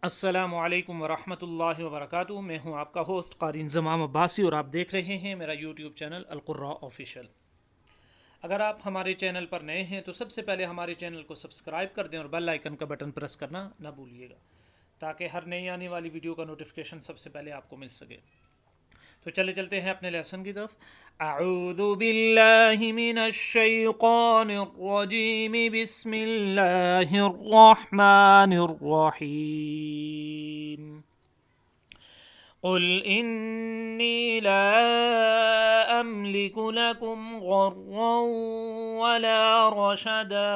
अस्सलामु अलैकुम वरहमतुल्लाहि वबरकातुहू। मैं हूं आपका होस्ट क़ारी इंज़माम अब्बासी और आप देख रहे हैं मेरा यूट्यूब चैनल अल क़ुर्रा ऑफिशियल। अगर आप हमारे चैनल पर नए हैं तो सबसे पहले हमारे चैनल को सब्सक्राइब कर दें और बेल आइकन का बटन प्रेस करना ना भूलिएगा, ताकि हर नई आने वाली वीडियो का नोटिफिकेशन सबसे पहले आपको मिल सके। तो चलते हैं अपने लेसन की तरफ। अऊज़ु बिल्लाहि मिनश शैतानिर रजीम, बिस्मिल्लाहिर रहमानिर रहीम। क़ुल इन्नी ला अमलिकु लकुम ग़र्रन वला रशदा।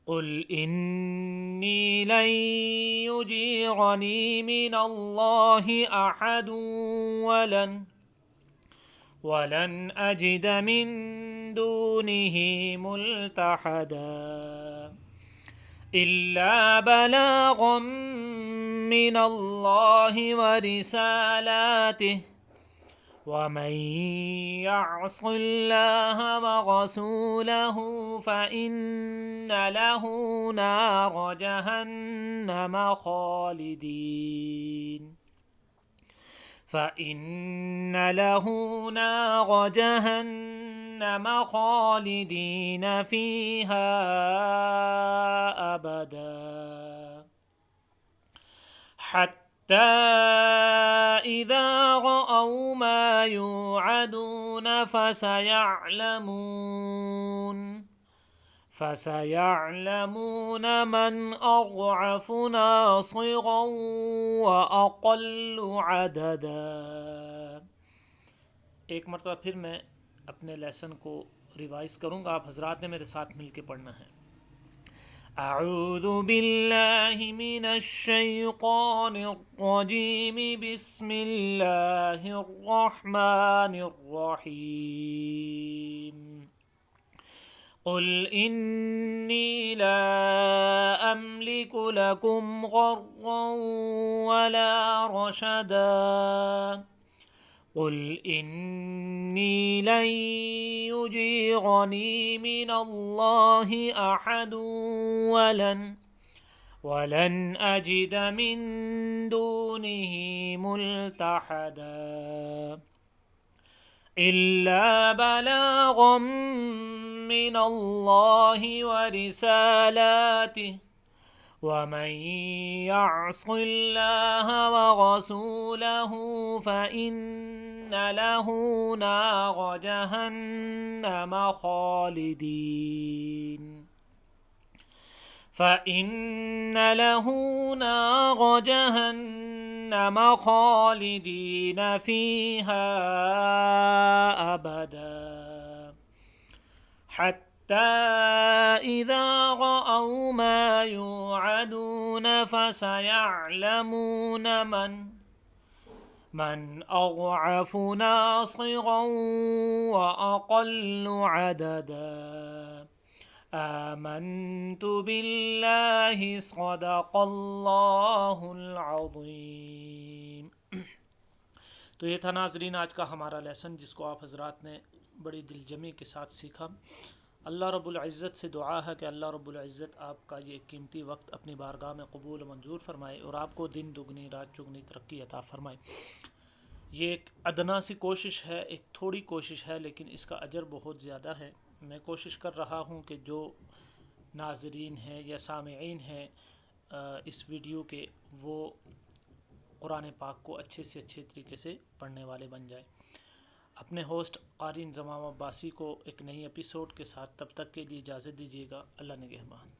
क़ुल इन्नी लन युजीरनी मिनल्लाहि अहदुन वलन अजिद मिन दूनिही मुल्तहदा इल्ला बलागम मिनल्लाहि व रिसालातिहि वमन यअसिल्लाह व रसूलहु फ़इन्न लहु नार जहन्नम खालिदीन फ़ीहा अबदा हत्ता इज़ा रअव मा युअदून फसयअलमून मन अज़अफ़ु नासिरन व अक़ल्लु अददा। एक मरतबा फिर मैं अपने लेसन को रिवाइज़ करूँगा, आप हज़रात ने मेरे साथ मिल के पढ़ना है। अऊज़ु बिल्लाहि मिनश शैतानिर रजीम, बिस्मिल्लाहिर रहमानिर रहीम। क़ुल इन्नी ला अमलिकु लकुम ग़र्रन वला रशदा। क़ुल इन्नी लन युजीरनी मिनल्लाहि अहदुन वलन अजिद मिन दूनिही मुल्तहदा इल्ला बलागम मिनल्लाहि व रिसालातिहि वमन यअसिल्लाह व रसूलहु फ़इन्न लहु नार जहन्नम खालिदीन फ़ीहा अबदा हत्ता इज़ा रअव मा युअदून फसयअलमून मन अज़अफ़ु नासिरन व अक़ल्लु अददा। आमन्तु बिल्लाहि सदक़ल्लाहुल अज़ीम। तो ये था नाज़रीन आज का हमारा लेसन, जिसको आप हज़रात ने बड़ी दिलजमी के साथ सीखा। अल्लाह रब्बुल इज़्ज़त से दुआ है कि अल्लाह रब्बुल इज़्ज़त आपका ये कीमती वक्त अपनी बारगाह में कबूल मंजूर फरमाए और आपको दिन दुगनी रात चुगनी तरक्की अता फरमाए। ये एक अदना सी कोशिश है, एक थोड़ी कोशिश है, लेकिन इसका अजर बहुत ज़्यादा है। मैं कोशिश कर रहा हूँ कि जो नाज़रीन हैं या सामईन हैं इस वीडियो के, वो कुरान पाक को अच्छे से अच्छे तरीके से पढ़ने वाले बन जाए। अपने होस्ट क़ारी इंज़माम अब्बासी को एक नई एपिसोड के साथ तब तक के लिए इजाज़त दीजिएगा। अल्लाह निगहबान।